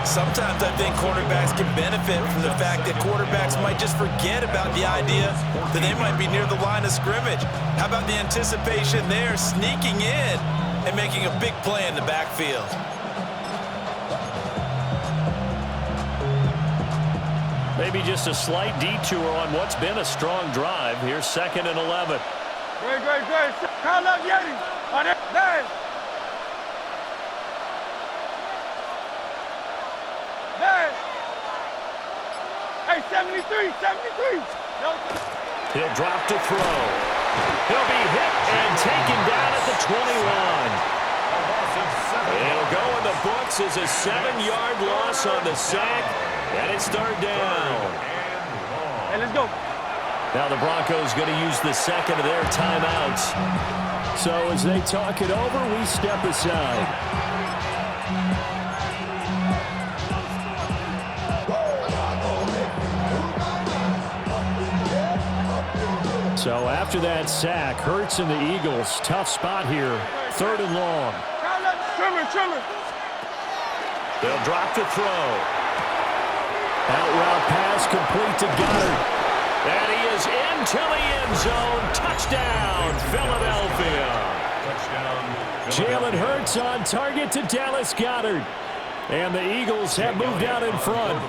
Sometimes I think cornerbacks can benefit from the fact that quarterbacks might just forget about the idea that they might be near the line of scrimmage. How about the anticipation there, sneaking in and making a big play in the backfield? Maybe just a slight detour on what's been a strong drive. Here's 2nd and 11. Great. Call up Yeti. On it. There. Hey, 73. He'll drop to throw. He'll be hit and taken down at the 21. It'll go in the books as a 7-yard loss on the sack, and it's 3rd down. Hey, let's go. Now the Broncos going to use the second of their timeouts. So as they talk it over, we step aside. So after that sack, Hurts and the Eagles, tough spot here, 3rd and long. Trimmer. They'll drop to throw. Out route pass complete to Goddard. And he is into the end zone. Touchdown, Philadelphia. Jalen Hurts on target to Dallas Goedert. And the Eagles have moved out in front.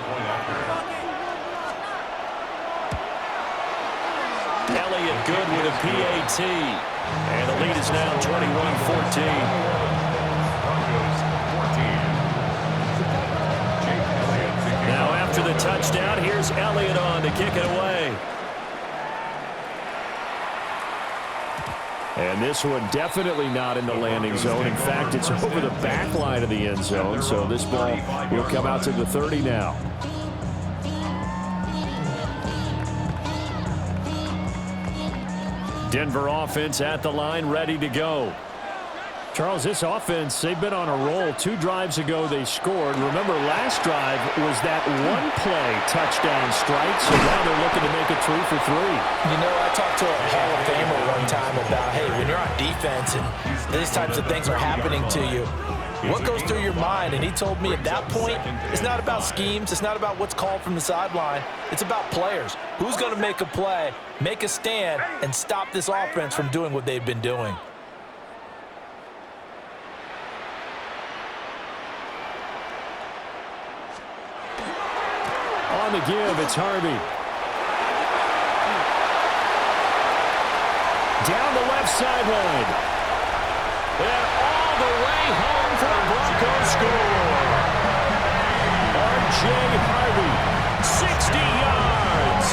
Elliott good with a PAT. And the lead is now 21-14. Now after the touchdown, here's Elliott on to kick it away. And this one definitely not in the landing zone. In fact, it's over the back line of the end zone. So this ball will come out to the 30 now. Denver offense at the line, ready to go. Charles, this offense, they've been on a roll. 2 drives ago, they scored. Remember, last drive was that one-play touchdown strike, so now they're looking to make it 3 for 3. You know, I talked to a Hall of Famer one time about, hey, when you're on defense and these types of things are happening to you, what goes through your mind? And he told me at that point, it's not about schemes. It's not about what's called from the sideline. It's about players. Who's going to make a play, make a stand, and stop this offense from doing what they've been doing? On the give, it's Harvey. Down the left sideline. And all the way home for the Broncos score. R.J. Harvey, 60 yards.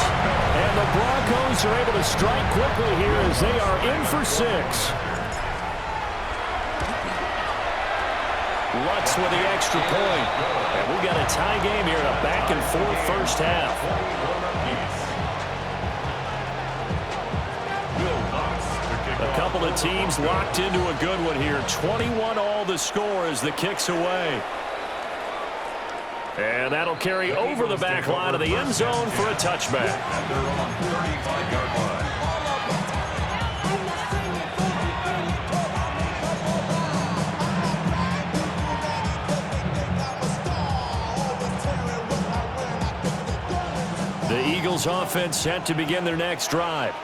And the Broncos are able to strike quickly here as they are in for 6. Lutz with the extra point. And we got a tie game here in a back-and-forth first half. A couple of teams locked into a good one here. 21 all the score as the kick's away. And that'll carry over the back line of the end zone for a touchback. The Eagles offense set to begin their next drive.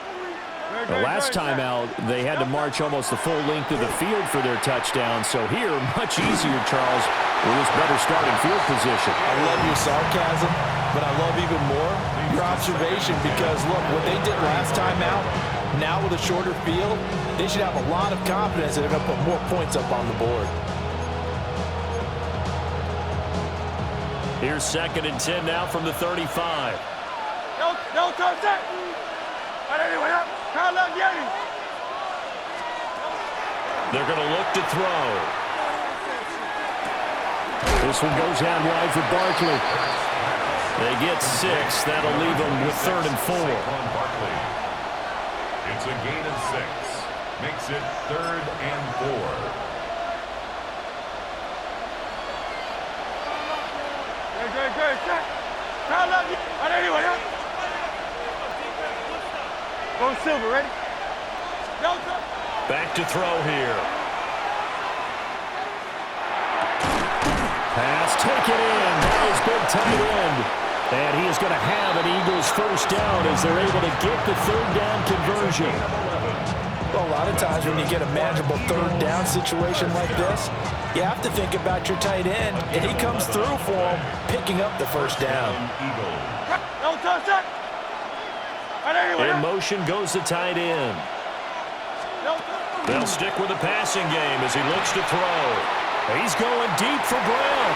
The last time out, they had to march almost the full length of the field for their touchdown. So here, much easier, Charles, with this better starting field position. I love your sarcasm, but I love even more your observation because, look, what they did last time out, now with a shorter field, they should have a lot of confidence that they're going to put more points up on the board. Here's 2nd and 10 now from the 35. No touch that. They're going to look to throw. This one goes out wide for Barkley. They get 6. That'll leave them with 3rd and 4. It's a gain of 6. Makes it 3rd and 4. Go Silver, ready? Back to throw here. Pass taken in. big tight end. And he is going to have an Eagles first down as they're able to get the third down conversion. Well, a lot of times when you get a manageable third down situation like this, you have to think about your tight end, and he comes through for him, picking up the first down. In motion goes the tight end. They'll stick with the passing game as he looks to throw. He's going deep for Brown.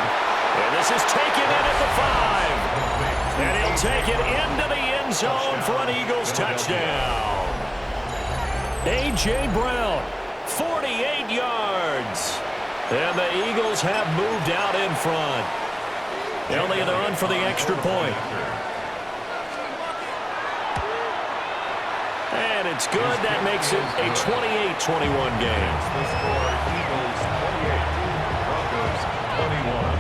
And this is taken in at the 5. And he'll take it into the end zone for an Eagles touchdown. A.J. Brown, 48 yards. And the Eagles have moved out in front. Elliott on for the extra point. And it's good. That makes it a 28-21 game. The score, Eagles 28, Broncos 21.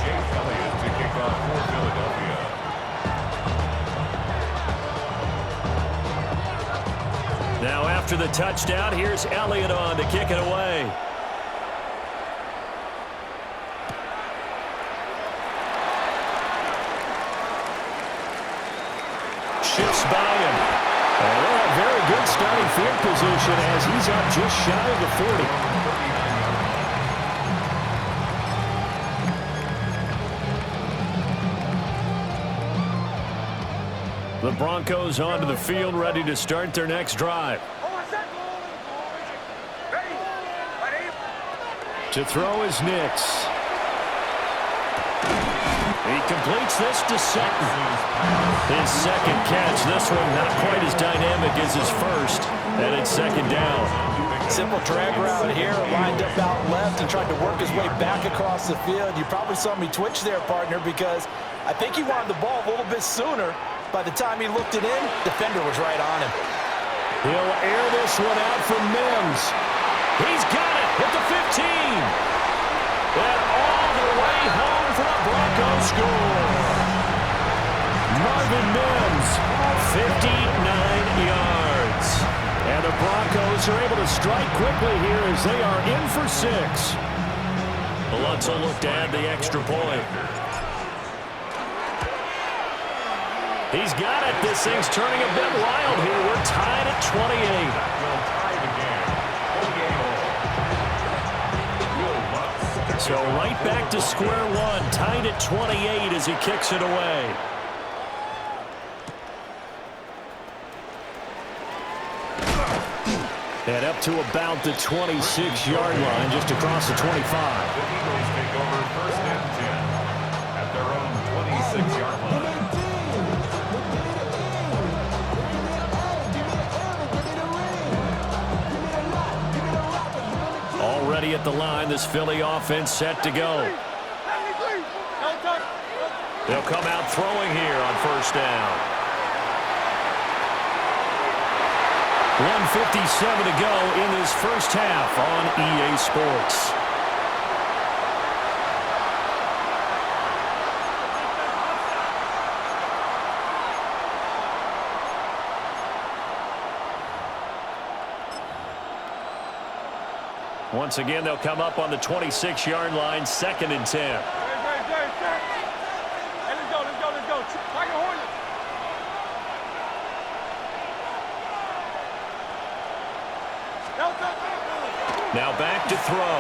Jake Elliott to kick off for Philadelphia. Now after the touchdown, here's Elliott on to kick it away. Shifts by him. And they'll have very good starting field position as he's up just shy of the 40. The Broncos onto the field, ready to start their next drive. To throw is Nix. He completes this to Sutton. His second catch. This one not quite as dynamic as his first. And it's second down. Simple drag route here, lined up out left and tried to work his way back across the field. You probably saw me twitch there, partner, because I think he wanted the ball a little bit sooner. By the time he looked it in, defender was right on him. He'll air this one out for Mims. He's got it at the 15. And all the way home for a Broncos score. Marvin Mims, 59 yards. And the Broncos are able to strike quickly here as they are in for 6. Lutz will look to add the extra point. He's got it. This thing's turning a bit wild here. We're tied at 28. So right back to square one, tied at 28 as he kicks it away. And up to about the 26-yard line, just across the 25. The Eagles take over first and 10 at their own 26-yard line. Already at the line, this Philly offense set to go. They'll come out throwing here on first down. 1:57 to go in this first half on EA Sports. Once again, they'll come up on the 26-yard line, 2nd and 10. Now back to throw.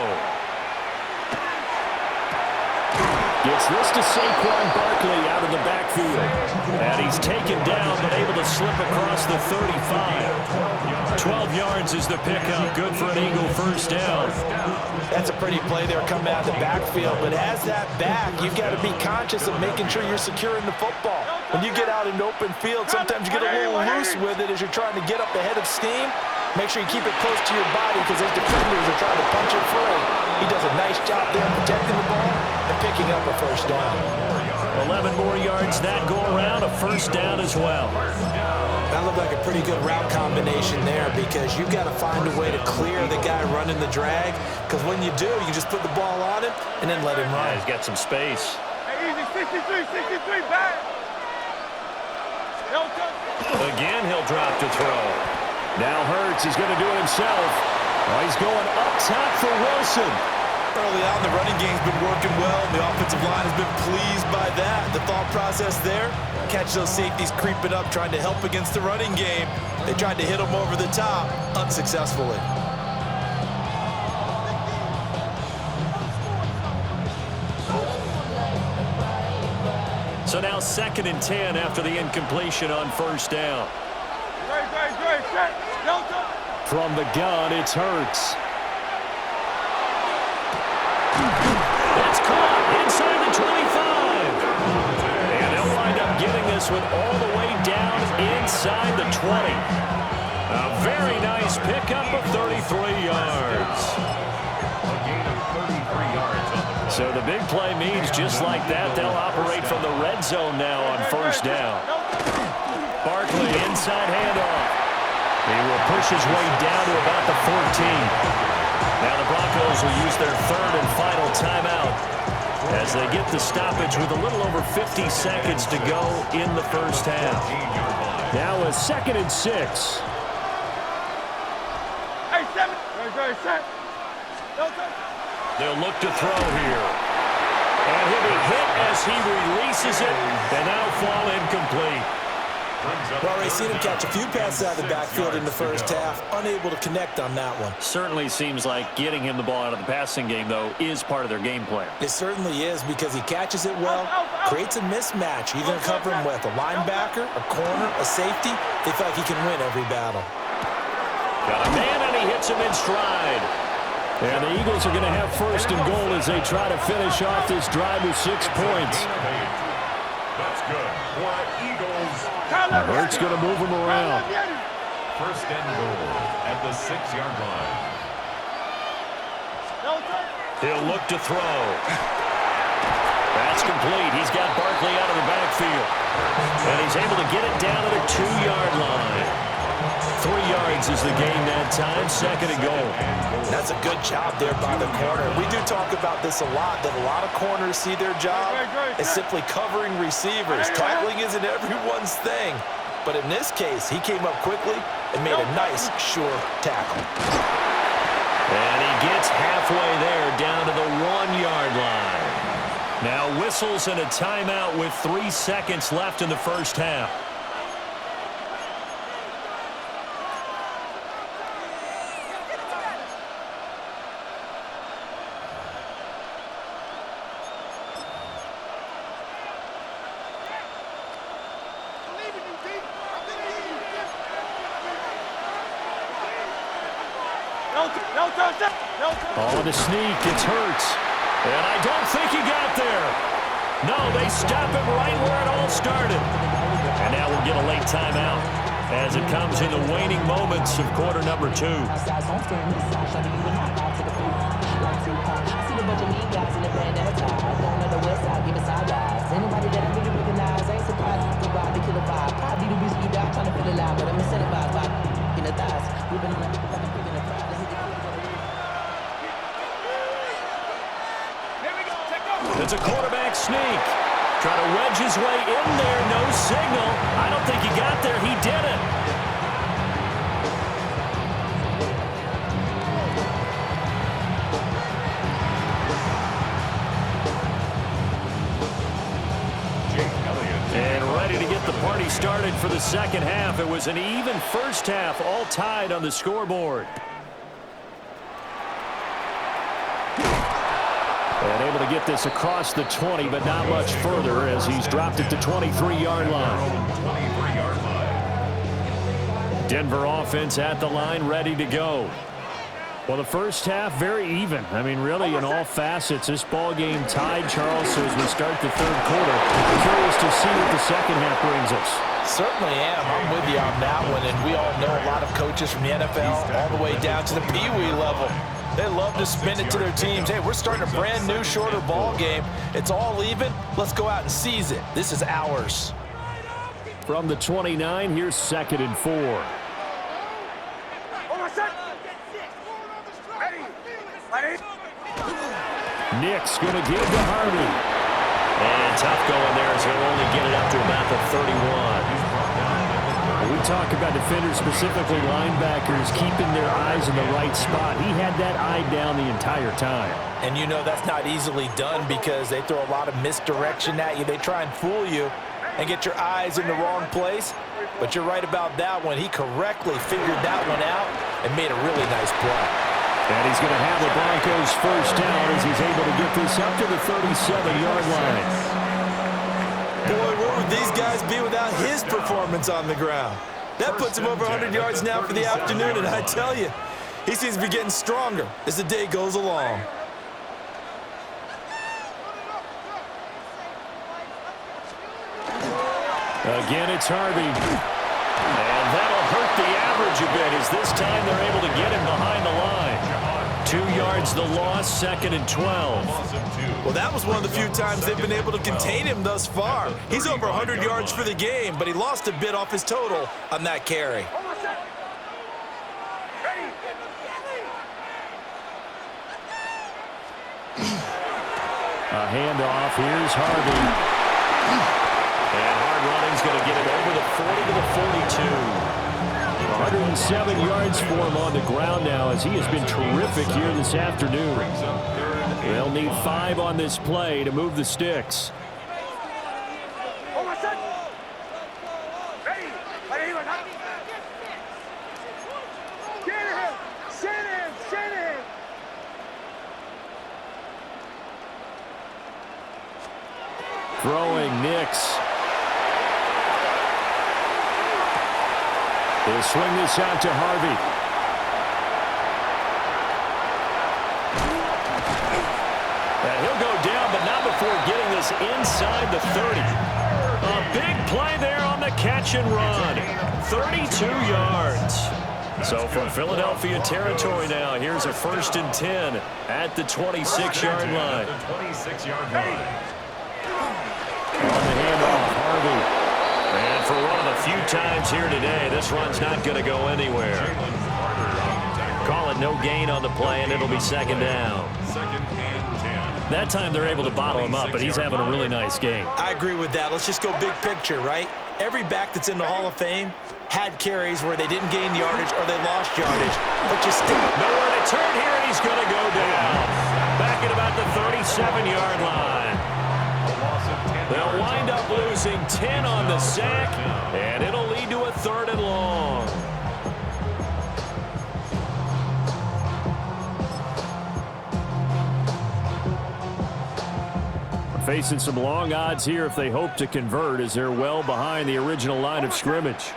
Gets this to Saquon Barkley out of the backfield. And he's taken down, but able to slip across the 35. 12 yards is the pickup. Good for an Eagle first down. That's a pretty play there coming out of the backfield. But as that back, you've got to be conscious of making sure you're securing the football. When you get out in open field, sometimes you get a little loose with it as you're trying to get up ahead of steam. Make sure you keep it close to your body because those defenders are trying to punch it free. He does a nice job there protecting the ball and picking up a first down. 11 more yards that go around, a first down as well. That looked like a pretty good route combination there because you've got to find a way to clear the guy running the drag because when you do, you just put the ball on him and then let him run. Yeah, he's got some space. Hey, easy, 63, back. Again, he'll drop to throw. Now Hurts is going to do it himself. Oh, he's going up top for Wilson. Early on, the running game's been working well. The offensive line has been pleased by that. The thought process there, catch those safeties creeping up, trying to help against the running game. They tried to hit them over the top, unsuccessfully. So now 2nd and 10 after the incompletion on first down. From the gun, it's Hurts. That's caught inside the 25. And they'll wind up getting this one all the way down inside the 20. A very nice pickup of 33 yards. A gain of 33 yards on the play. So the big play means just like that, they'll operate from the red zone now on first down. Barkley, inside handoff. He will push his way down to about the 14. Now the Broncos will use their 3rd and final timeout as they get the stoppage with a little over 50 seconds to go in the first half. Now a 2nd and 6. They'll look to throw here. And he'll be hit as he releases it, and that'll fall incomplete. Well, Ray, seen him catch a few passes out of the backfield in the first half, unable to connect on that one. Certainly seems like getting him the ball out of the passing game, though, is part of their game plan. It certainly is because he catches it well, creates a mismatch. You're going to cover him with a linebacker, a corner, a safety. They feel like he can win every battle. Got a man, and he hits him in stride. And the Eagles are going to have 1st and goal as they try to finish off this drive with 6 points. That's good for Eagles. Hurts going to move him around. 1st and goal at the 6-yard line. He'll look to throw. That's complete. He's got Barkley out of the backfield. And he's able to get it down to the 2-yard line. 3 yards is the gain that time. 2nd and goal. That's a good job there by the corner. We do talk about this a lot, that a lot of corners see their job as simply covering receivers. Tackling isn't everyone's thing. But in this case, he came up quickly and made a nice, sure tackle. And he gets halfway there down to the 1-yard line. Now whistles and a timeout with 3 seconds left in the first half. Oh, the sneak, it's Hurts. And I don't think he got there. No, they stop him right where it all started. And now we'll get a late timeout as it comes in the waning moments of quarter number 2. It's a quarterback sneak. Try to wedge his way in there. No signal. I don't think he got there. He did it. And ready to get the party started for the second half. It was an even first half, all tied on the scoreboard. And able to get this across the 20, but not much further as he's dropped it to 23-yard line. Denver offense at the line, ready to go. Well, the first half, very even. I mean, really, in all facets, this ball game tied, Charles, so as we start the third quarter. Curious to see what the second half brings us. Certainly am. I'm with you on that one, and we all know a lot of coaches from the NFL all the way down to the Pee Wee level. They love to spin it to their teams. Hey, we're starting a brand new, shorter ball game. It's all even. Let's go out and seize it. This is ours. From the 29, here's 2nd and 4. Nick's going to give to Harvey. And tough going there as he'll only get it up to about the 31. We talk about defenders, specifically linebackers, keeping their eyes in the right spot. He had that eye down the entire time. And you know that's not easily done because they throw a lot of misdirection at you. They try and fool you and get your eyes in the wrong place. But you're right about that one. He correctly figured that one out and made a really nice play. And he's going to have the Broncos first down as he's able to get this up to the 37-yard line. Boy, where would these guys be without his performance on the ground? That puts him over 100 yards now for the afternoon, and I tell you, he seems to be getting stronger as the day goes along. Again, it's Harvey. And that'll hurt the average a bit as this time they're able to get him behind the line. 2 yards the loss, 2nd and 12. Well, that was one of the few times they've been able to contain him thus far. He's over 100 yards for the game, but he lost a bit off his total on that carry. A handoff. Here's Harvey. And hard running's going to get it over the 40 to the 42. 107 yards for him on the ground now as he has been terrific here this afternoon. They'll need 5 on this play to move the sticks. Throwing Nix. They'll swing this out to Harvey. And he'll go down, but not before getting this inside the 30. A big play there on the catch and run. 32 yards. So from Philadelphia territory now, here's a 1st and 10 at the 26-yard line. On the handoff, Harvey. And for one of the few times here today, this run's not going to go anywhere. Call it no gain on the play, and it'll be 2nd down. That time they're able to bottle him up, but he's having a really nice game. I agree with that. Let's just go big picture, right? Every back that's in the Hall of Fame had carries where they didn't gain yardage or they lost yardage. But you still nowhere to turn here, and he's going to go down. Back at about the 37-yard line. They'll wind up losing 10 on the sack, and it'll lead to a 3rd and long. Facing some long odds here if they hope to convert as they're well behind the original line of scrimmage.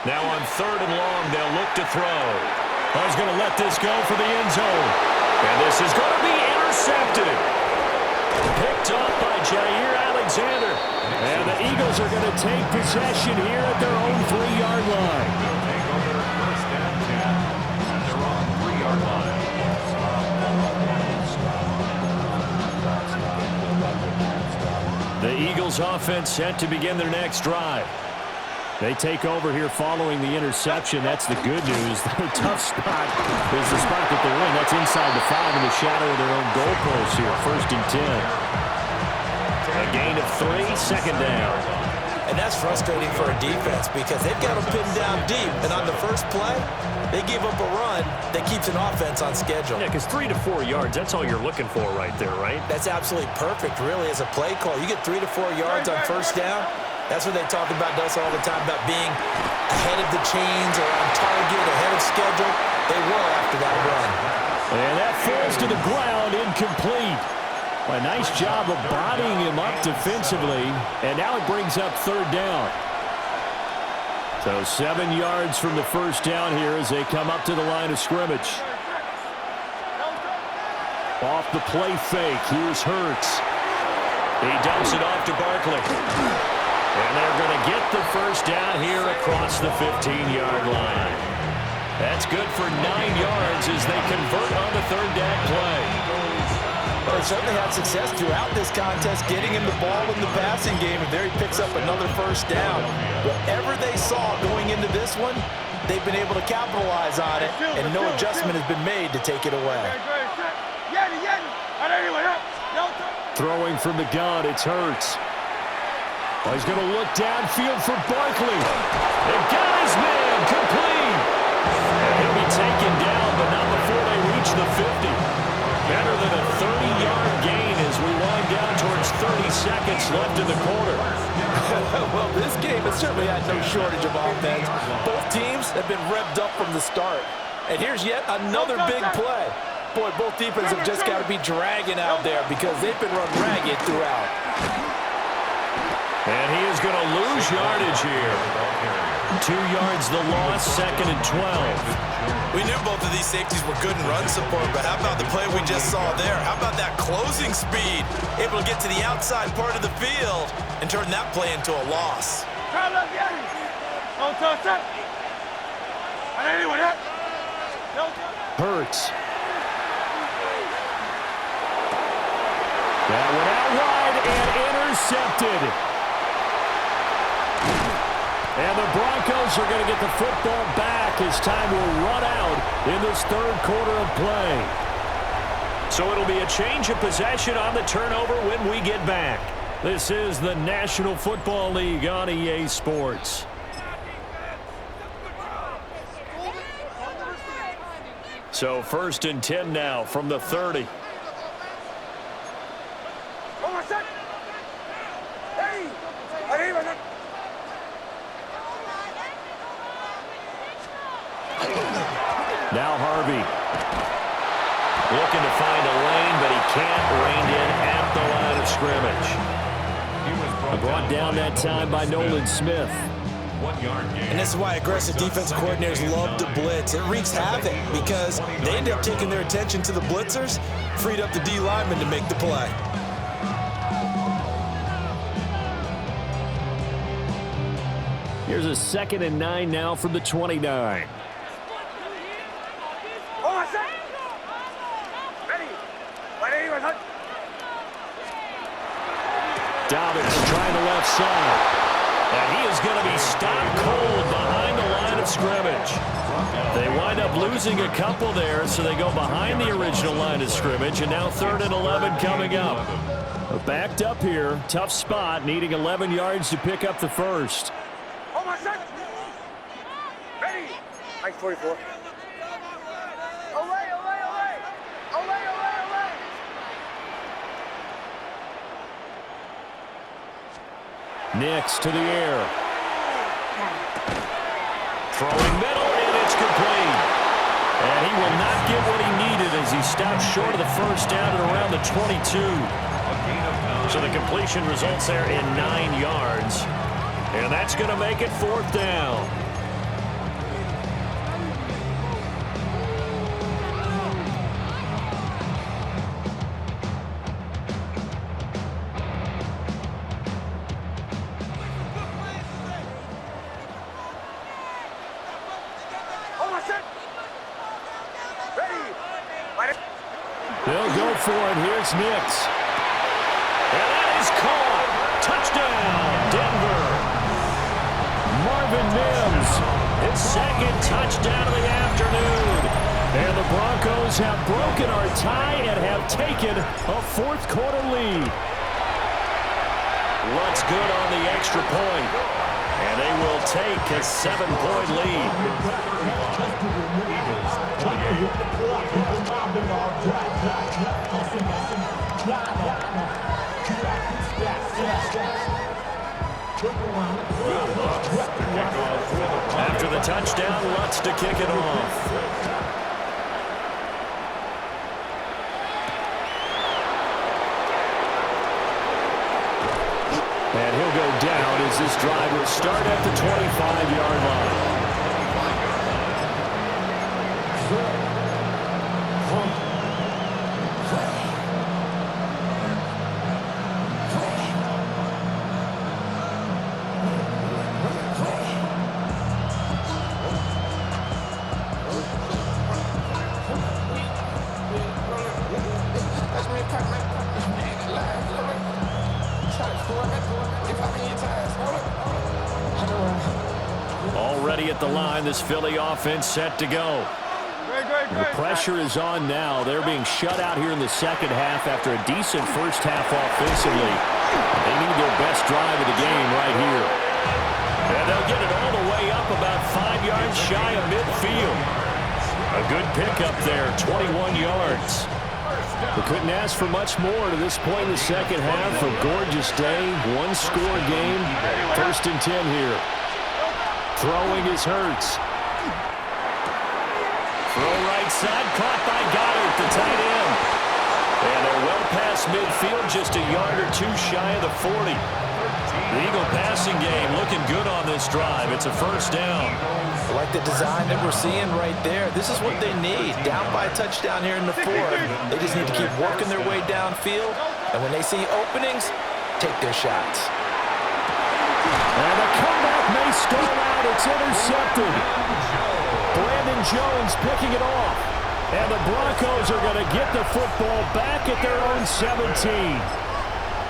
Now on 3rd and long, they'll look to throw. He's going to let this go for the end zone. And this is going to be intercepted. Picked up by Jair Alexander. And the Eagles are going to take possession here at their own 3-yard line. Take over 1st and 10 at their own 3-yard line. The Eagles offense set to begin their next drive. They take over here following the interception. That's the good news. The tough spot is the spot that they're in. That's inside the 5 in the shadow of their own goalpost here. 1st and 10. A gain of 3, 2nd down. And that's frustrating for a defense because they've got them pinned down deep. And on the first play, they give up a run that keeps an offense on schedule. Yeah, because 3 to 4 yards, that's all you're looking for right there, right? That's absolutely perfect, really, as a play call. You get 3 to 4 yards on 1st down. That's what they talk about us all the time, about being ahead of the chains or on target, ahead of schedule. They were after that run. And that falls to the ground, incomplete. A nice job of bodying him up defensively, and now it brings up 3rd down. So 7 yards from the 1st down here as they come up to the line of scrimmage. Off the play fake, here's Hurts. He dumps it off to Barkley. And they're going to get the 1st down here across the 15-yard line. That's good for 9 yards as they convert on the 3rd down play. Well, they certainly had success throughout this contest, getting him the ball in the passing game, and there he picks up another 1st down. Whatever they saw going into this one, they've been able to capitalize on it, and no adjustment has been made to take it away. Throwing from the gun, it's Hurts. Oh, he's going to look downfield for Barkley. They got his man complete. And he'll be taken down, but not before they reach the 50. Better than a 30-yard gain as we wind down towards 30 seconds left in the quarter. Well, this game has certainly had no shortage of offense. Both teams have been revved up from the start. And here's yet another big play. Boy, both defenses have just got to be dragging out there because they've been run ragged throughout. And he is going to lose yardage here. 2 yards the loss, 2nd and 12. We knew both of these safeties were good in run support, but how about the play we just saw there? How about that closing speed? Able to get to the outside part of the field and turn that play into a loss. Hurts. That went out wide and intercepted. And the Broncos are going to get the football back as time will run out in this 3rd quarter of play. So it'll be a change of possession on the turnover when we get back. This is the National Football League on EA Sports. So 1st and 10 now from the 30. Now Harvey. Looking to find a lane, but he can't rein in at the line of scrimmage. Brought down that time by Nolan Smith. 1 yard gain. And this is why aggressive defensive coordinators love to blitz. It wreaks havoc because they end up taking their attention to the blitzers, freed up the D lineman to make the play. Here's a 2nd and 9 now from the 29. Dobbins trying the left side. And he is going to be stopped cold behind the line of scrimmage. They wind up losing a couple there, so they go behind the original line of scrimmage, and now 3rd and 11 coming up. Backed up here, tough spot, needing 11 yards to pick up the first. Ready. Nice 44. Nix to the air. Throwing middle, and it's complete. And he will not get what he needed as he stopped short of the first down at around the 22. So the completion results there in 9 yards. And that's going to make it 4th down. They'll go for it. Here's Nix. And that is caught. Touchdown, Denver. Marvin Mims, his 2nd touchdown of the afternoon. And the Broncos have broken our tie and have taken a 4th quarter lead. What's good on the extra point? And they will take a 7-point lead. After the touchdown, Lutz to kick it off. And he'll go down as this drive will start at the 25-yard line. Already at the line, this Philly offense set to go. The pressure is on now. They're being shut out here in the second half after a decent first half offensively. They need their best drive of the game right here. And they'll get it all the way up about 5 yards shy of midfield. A good pickup there, 21 yards. We couldn't ask for much more to this point in the second half. A gorgeous day, one-score game. 1st and 10 here. Throwing is Hurts. Throw right side, caught by Goddard, the tight end. And they're well past midfield, just a yard or two shy of the 40. The Eagle passing game looking good on this drive. It's a first down. I like the design that we're seeing right there. This is what they need. Down by a touchdown here in the 4th. They just need to keep working their way downfield. And when they see openings, take their shots. And the comeback may stall out. It's intercepted. Brandon Jones picking it off. And the Broncos are going to get the football back at their own 17.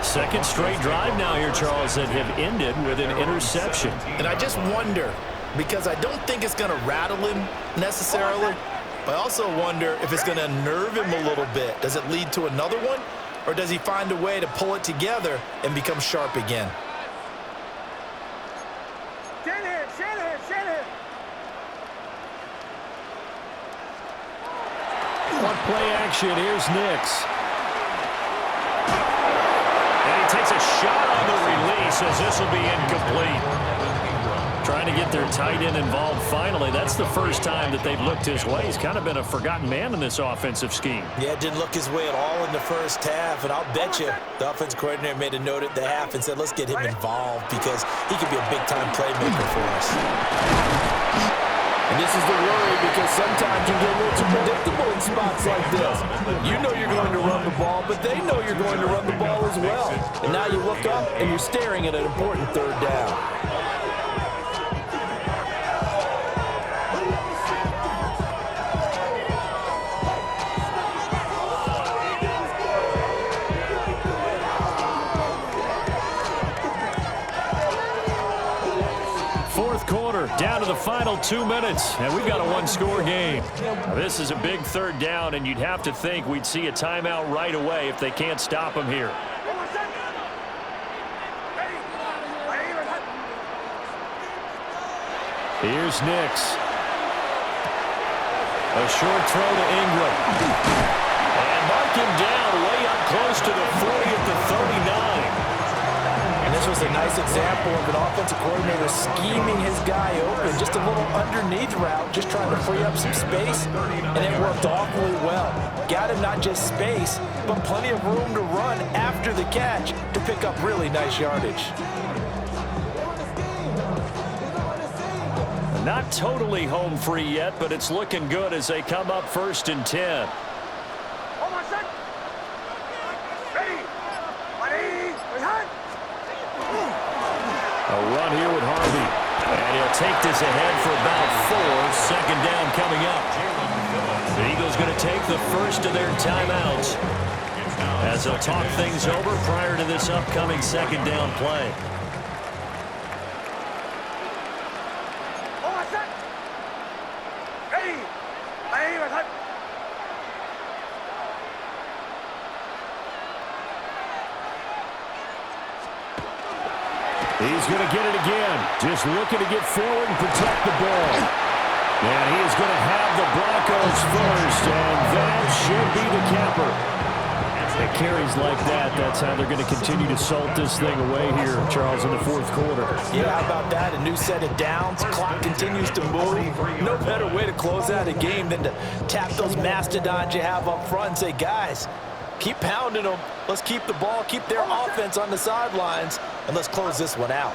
Second straight drive now here, Charles, that have ended with an interception. And I just wonder, because I don't think it's going to rattle him necessarily, but I also wonder if it's going to unnerve him a little bit. Does it lead to another one, or does he find a way to pull it together and become sharp again? One play action. Here's Nix. And he takes a shot on the release as this will be incomplete. Trying to get their tight end involved finally. That's the first time that they've looked his way. He's kind of been a forgotten man in this offensive scheme. Yeah, it didn't look his way at all in the first half, and I'll bet you the offensive coordinator made a note at the half and said, let's get him involved because he could be a big-time playmaker for us. And this is the worry because sometimes you get a little too predictable in spots like this. You know you're going to run the ball, but they know you're going to run the ball as well. And now you look up and you're staring at an important 3rd down. Down to the final 2 minutes, and we've got a one-score game. Now, this is a big 3rd down, and you'd have to think we'd see a timeout right away if they can't stop him here. Here's Nix. A short throw to Ingram. And mark him down way up close to the 40 at the 39. This was a nice example of an offensive coordinator scheming his guy open. Just a little underneath route, just trying to free up some space, and it worked awfully well. Got him not just space, but plenty of room to run after the catch to pick up really nice yardage. Not totally home free yet, but it's looking good as they come up 1st and 10. A run here with Harvey. And he'll take this ahead for about 4. 2nd down coming up. The Eagles going to take the first of their timeouts as they'll talk things over prior to this upcoming 2nd down play. He's going to get it again. Just looking to get forward and protect the ball. And he is going to have the Broncos first, and that should be the capper. It carries like that. That's how they're going to continue to salt this thing away here, Charles, in the 4th quarter. Yeah, how about that? A new set of downs. Clock continues to move. No better way to close out a game than to tap those mastodons you have up front and say, guys, keep pounding them. Let's keep the ball, keep their offense on the sidelines, and let's close this one out.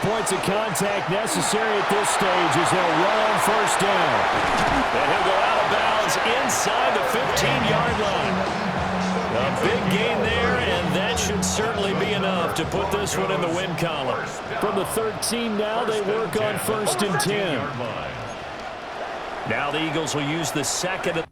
Points of contact necessary at this stage as they'll run on 1st down. And he'll go out of bounds inside the 15-yard line. A big gain there, and that should certainly be enough to put this one in the win column. From the 13 now, they work on 1st and 10. Now the Eagles will use the second.